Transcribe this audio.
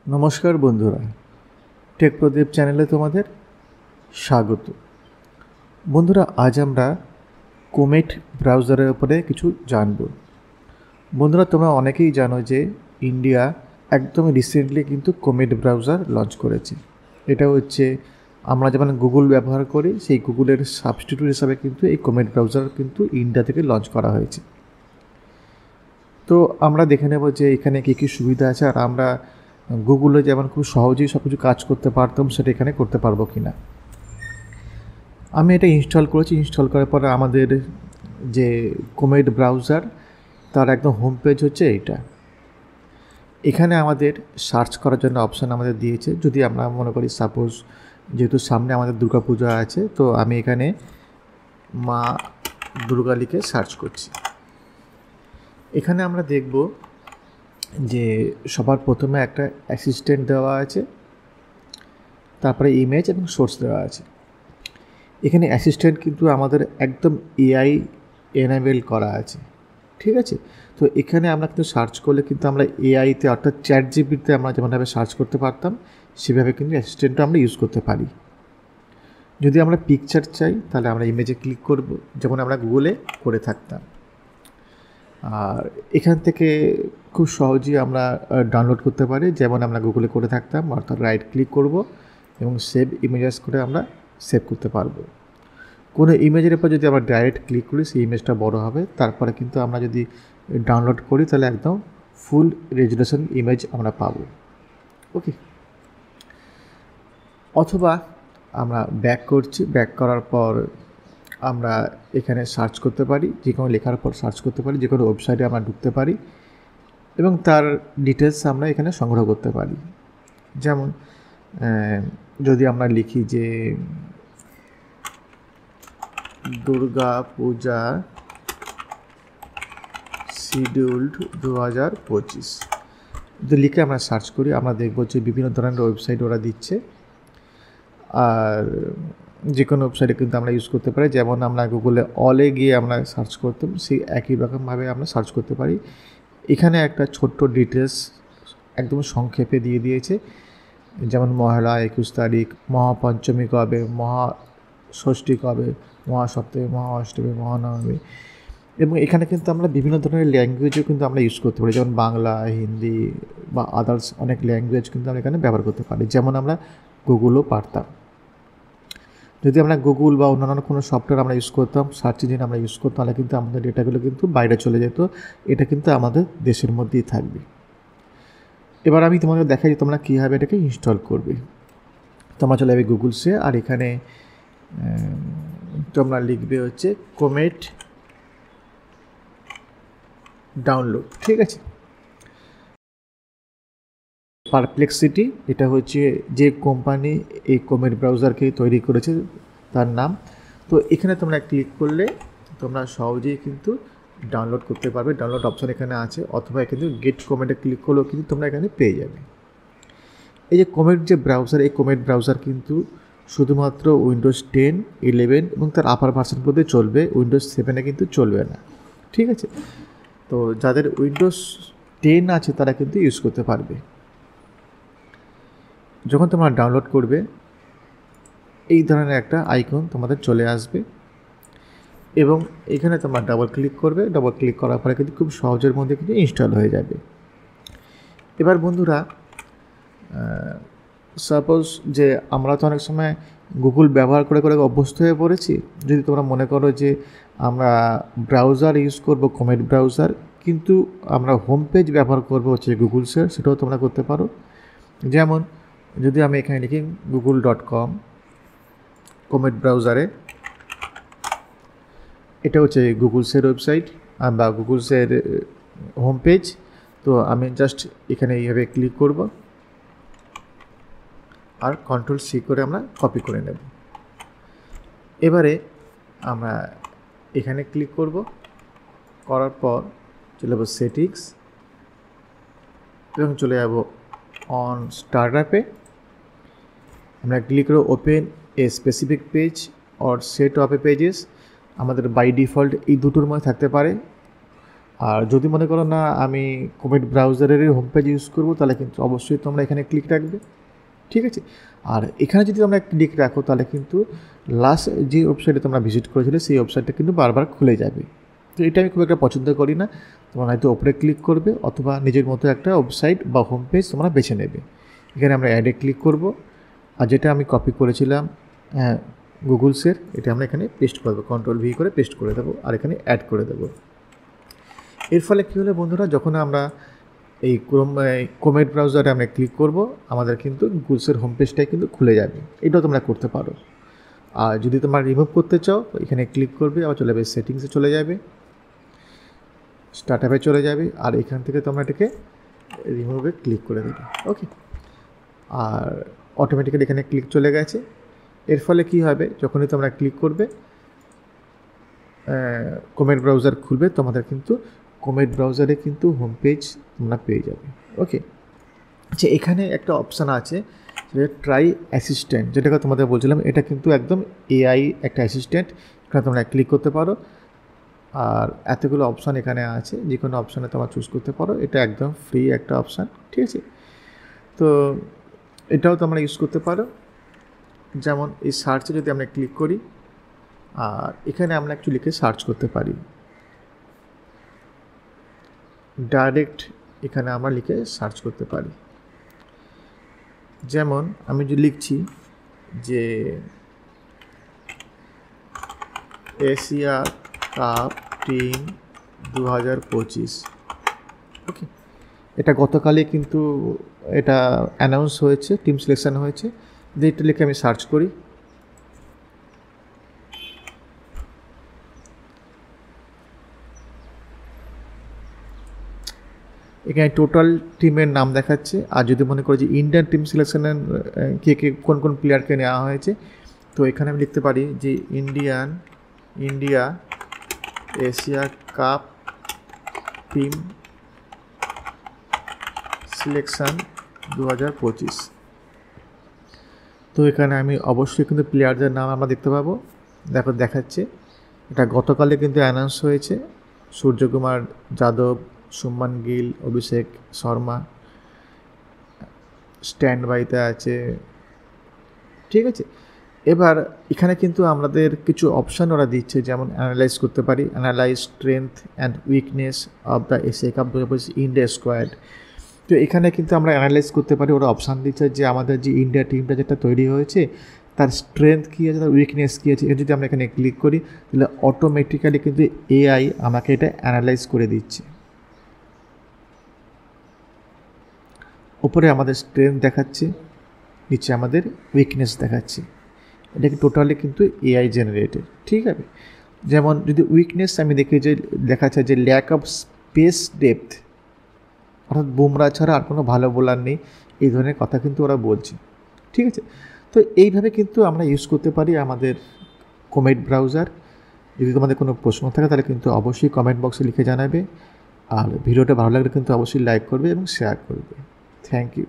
নমস্কার বন্ধুরা, টেক প্রদীপ চ্যানেলে তোমাদের স্বাগত। বন্ধুরা, আজ আমরা কোমেট ব্রাউজারের উপরে কিছু জানব। বন্ধুরা, তোমরা অনেকেই জানো যে ইন্ডিয়া একদম রিসেন্টলি কিন্তু কোমেট ব্রাউজার লঞ্চ করেছে। এটা হচ্ছে আমরা যেমন গুগল ব্যবহার করি, সেই গুগলের সাবস্টিটিউট হিসাবে কিন্তু এই কোমেট ব্রাউজার কিন্তু ইন্ডিয়া থেকে লঞ্চ করা হয়েছে। তো আমরা দেখে নেব যে এখানে কী কী সুবিধা আছে, আর আমরা গুগলে যেমন খুব সহজেই সব কিছু কাজ করতে পারতাম সেটা এখানে করতে পারবো কি না। আমি এটা ইনস্টল করেছি। ইনস্টল করার পরে আমাদের যে কোমেট ব্রাউজার তার একদম হোম পেজ হচ্ছে এইটা। এখানে আমাদের সার্চ করার জন্য অপশান আমাদের দিয়েছে। যদি আমরা মনে করি সাপোজ যেহেতু সামনে আমাদের দুর্গাপূজা আছে, তো আমি এখানে মা দুর্গা লিখে সার্চ করছি। এখানে আমরা দেখব যে সবার প্রথমে একটা অ্যাসিস্ট্যান্ট দেওয়া আছে, তারপরে ইমেজ এবং সোর্স দেওয়া আছে। এখানে অ্যাসিস্ট্যান্ট কিন্তু আমাদের একদম এআই এনাবেল করা আছে, ঠিক আছে। তো এখানে আমরা কিন্তু সার্চ করলে কিন্তু আমরা এআইতে অর্থাৎ চ্যাট জিপিটিতে আমরা যেমনভাবে সার্চ করতে পারতাম সেভাবে কিন্তু অ্যাসিস্ট্যান্টটা আমরা ইউজ করতে পারি। যদি আমরা পিকচার চাই তাহলে আমরা ইমেজে ক্লিক করব, যেমন আমরা গুগলে করে থাকতাম। আর এখান থেকে খুব সহজেই আমরা ডাউনলোড করতে পারি, যেমন আমরা গুগলে করে থাকতাম। অর্থাৎ রাইট ক্লিক করব এবং সেভ ইমেজেস করে আমরা সেভ করতে পারবো। কোনো ইমেজের উপর যদি আমরা ডাইরেক্ট ক্লিক করি সেই ইমেজটা বড় হবে। তারপরে কিন্তু আমরা যদি ডাউনলোড করি তাহলে একদম ফুল রেজুলেশন ইমেজ আমরা পাবো। ওকে, অথবা আমরা ব্যাক করছি, ব্যাক করার পর আমরা এখানে সার্চ করতে পারি, যে কোনো লেখার পর সার্চ করতে পারি, যে কোনো ওয়েবসাইটে আমরা ঢুকতে পারি এবং তার ডিটেলস আমরা এখানে সংগ্রহ করতে পারি। যেমন যদি আমরা লিখি যে দুর্গা পূজা শিডিউল্ড 2025, যদি লিখে আমরা সার্চ করি আমরা দেখব যে বিভিন্ন ধরনের ওয়েবসাইট ওরা দিচ্ছে। আর যে কোনো ওয়েবসাইটে কিন্তু আমরা ইউজ করতে পারি। যেমন আমরা গুগলে অলে গিয়ে আমরা সার্চ করতাম, সেই একই রকমভাবে আমরা সার্চ করতে পারি। এখানে একটা ছোট্ট ডিটেলস একদম সংক্ষেপে দিয়ে দিয়েছে, যেমন মহালয়া 21 তারিখ, মহাপঞ্চমী কবে, মহাষষ্ঠী কবে, মহাসপ্তমী, মহাঅষ্টমী, মহানবমী। এবং এখানে কিন্তু আমরা বিভিন্ন ধরনের ল্যাঙ্গুয়েজও কিন্তু আমরা ইউজ করতে পারি, যেমন বাংলা, হিন্দি বা আদার্স অনেক ল্যাঙ্গুয়েজ কিন্তু আমরা এখানে ব্যবহার করতে পারি, যেমন আমরা গুগলও পারতাম। যদি আমরা গুগল বা অন্যান্য কোনো সফটওয়্যার আমরা ইউজ করতাম, সার্চ ইঞ্জিন আমরা ইউজ করতাম, তাহলে কিন্তু আমাদের ডেটাগুলো কিন্তু বাইরে চলে যেত। এটা কিন্তু আমাদের দেশের মধ্যেই থাকবে। এবার আমি তোমাদের দেখাই যে তোমরা কীভাবে এটাকে ইনস্টল করবে। তোমরা চলে যাবে গুগলসে, আর এখানে তোমরা লিখবে হচ্ছে কোমেট ডাউনলোড, ঠিক আছে। পারপ্লেক্সিটি, এটা হচ্ছে যে কোম্পানি এই কোমেট ব্রাউজারকে তৈরি করেছে তার নাম। তো এখানে তোমরা ক্লিক করলে তোমরা সহজেই কিন্তু ডাউনলোড করতে পারবে। ডাউনলোড অপশান এখানে আছে, অথবা কিন্তু গেট কোমেটে ক্লিক করলেও কিন্তু তোমরা এখানে পেয়ে যাবে। এই যে কোমেট যে ব্রাউজার, এই কোমেট ব্রাউজার কিন্তু শুধুমাত্র উইন্ডোজ 10, 11 এবং তার আপার ভার্সনগুলোতে চলবে, উইন্ডোজ 7-এ কিন্তু চলবে না, ঠিক আছে। তো যাদের উইন্ডোজ 10 আছে তারা কিন্তু ইউজ করতে পারবে। যখন তোমরা ডাউনলোড করবে এই ধরনের একটা আইকন তোমাদের চলে আসবে এবং এখানে তোমরা ডাবল ক্লিক করবে। ডাবল ক্লিক করার পরে কিন্তু খুব সহজের মধ্যে কিন্তু ইনস্টল হয়ে যাবে। এবার বন্ধুরা, সাপোজ যে আমরা তো অনেক সময় গুগল ব্যবহার করে করে অভ্যস্ত হয়ে পড়েছি। যদি তোমরা মনে করো যে আমরা ব্রাউজার ইউজ করব কোমেট ব্রাউজার, কিন্তু আমরা হোম পেজ ব্যবহার করব হচ্ছে গুগলসের, সেটাও তোমরা করতে পারো। যেমন যদি আমি এখানে লিখি google.com কোমেট ব্রাউজারে, এটা হচ্ছে গুগলসের ওয়েবসাইট বা গুগলসের হোম পেজ। তো আমি জাস্ট এখানে এইভাবে ক্লিক করব আর Ctrl+C করে আমরা কপি করে নেব। এবারে আমরা এখানে ক্লিক করব, করার পর চলে যাব সেটিংস এবং চলে যাব অন স্টার্টআপে। আমরা ক্লিক করব open a specific page or set of A pages. আমাদের বাই ডিফল্ট এই দুটোর মধ্যে থাকতে পারে, আর যদি মনে করো না আমি কোমেট ব্রাউজারেরই হোম পেজ ইউজ করবো, তাহলে কিন্তু অবশ্যই তোমরা এখানে ক্লিক রাখবে, ঠিক আছে। আর এখানে যদি তোমরা ক্লিক রাখো তাহলে কিন্তু লাস্ট যে ওয়েবসাইটে তোমরা ভিজিট করেছিলে সেই ওয়েবসাইটটা কিন্তু বারবার খুলে যাবে। তো এটা আমি খুব একটা পছন্দ করি না। তোমরা হয়তো ওপরে ক্লিক করবে অথবা নিজের মতো একটা ওয়েবসাইট বা হোম পেজ তোমরা বেছে নেবে। এখানে আমরা অ্যাডে ক্লিক করব, আর যেটা আমি কপি করেছিলাম গুগলসের, এটা আমরা এখানে পেস্ট করবো, Ctrl+V করে পেস্ট করে দেবো আর এখানে অ্যাড করে দেবো। এর ফলে কী হলো বন্ধুরা, যখন আমরা এই কোমেট ব্রাউজারে আমরা ক্লিক করব, আমাদের কিন্তু গুগলসের হোম পেজটাই কিন্তু খুলে যাবে। এটাও তোমরা করতে পারো। আর যদি তোমরা রিমুভ করতে চাও, এখানে ক্লিক করবে, আবার চলে যাবে সেটিংসে, চলে যাবে স্টার্ট অ্যাপে চলে যাবে, আর এখান থেকে তোমরা এটাকে রিমুভে ক্লিক করে দেবে। ওকে, আর অটোমেটিক্যালি এখানে ক্লিক চলে গেছে। এর ফলে কি হবে, যখনই তোমরা ক্লিক করবে কোমেট ব্রাউজার খুলবে, তোমাদের কিন্তু কোমেট ব্রাউজারে কিন্তু হোম পেজ তোমরা পেয়ে যাবে। ওকে, আচ্ছা, এখানে একটা অপশান আছে যেটা ট্রাই অ্যাসিস্ট্যান্ট, যেটাকে তোমাদের বলছিলাম, এটা কিন্তু একদম এআই একটা অ্যাসিস্ট্যান্ট। এখানে তোমরা ক্লিক করতে পারো, আর এতগুলো অপশান এখানে আছে, যে কোনো অপশানে তোমরা চুজ করতে পারো। এটা একদম ফ্রি একটা অপশান, ঠিক আছে। তো এটাও তোমরা ইউজ করতে পারো। যেমন এই সার্চে যদি আমরা ক্লিক করি, আর এখানে আমরা একটু লিখে সার্চ করতে পারি ডাইরেক্ট, এখানে আমরা লিখে সার্চ করতে পারি। যেমন আমি যদি লিখছি যে এশিয়া কাপ টিম 2025, ওকে, এটা গতকালই কিন্তু এটা অ্যানাউন্স হয়েছে, টিম সিলেকশন হয়েছে। এটা লিখে আমি সার্চ করি, এখানে টোটাল টিমের নাম দেখাচ্ছে। আর যদি মনে করি যে ইন্ডিয়ান টিম সিলেকশনের কে কোন কোন প্লেয়ারকে নেওয়া হয়েছে, তো এখানে আমি লিখতে পারি যে India Asia cup team selection 2025। তো এখানে আমি অবশ্যই কিন্তু প্লেয়ারদের নাম আমরা দেখতে পাবো। দেখো দেখাচ্ছে, এটা গতকালে কিন্তু অ্যানাউন্স হয়েছে। সূর্যকুমার যাদব, শুভমান গিল, অভিষেক শর্মা স্ট্যান্ড বাইতে আছে, ঠিক আছে। এবার এখানে কিন্তু আমাদের কিছু অপশান ওরা দিচ্ছে, যেমন অ্যানালাইজ করতে পারি, analyse strength and weakness of the Asia cup 2025 India squad. তো এখানে কিন্তু আমরা অ্যানালাইজ করতে পারি, ওরা অপশান দিচ্ছে যে আমাদের যে ইন্ডিয়া টিমটা যেটা তৈরি হয়েছে তার স্ট্রেংথ কী আছে, তার উইকনেস কী আছে। এটা যদি আমরা এখানে ক্লিক করি, তাহলে অটোমেটিক্যালি কিন্তু এআই আমাকে এটা অ্যানালাইজ করে দিচ্ছে। উপরে আমাদের স্ট্রেংথ দেখাচ্ছে, নিচে আমাদের উইকনেস দেখাচ্ছে। এটা কি টোটালি কিন্তু এআই জেনারেটেড, ঠিক আছে। যেমন যদি উইকনেস আমি দেখি যে দেখাচ্ছে যে ল্যাক অফ স্পেস ডেপথ, অর্থাৎ বুমরা ছাড়া আর কোনো ভালো বোলার নেই, এই ধরনের কথা কিন্তু ওরা বলছে, ঠিক আছে। তো এইভাবে কিন্তু আমরা ইউজ করতে পারি আমাদের কোমেট ব্রাউজার। যদি তোমাদের কোনো প্রশ্ন থাকে তাহলে কিন্তু অবশ্যই কমেন্ট বক্সে লিখে জানাবে, আর ভিডিওটা ভালো লাগলে কিন্তু অবশ্যই লাইক করবে এবং শেয়ার করবে। Thank you.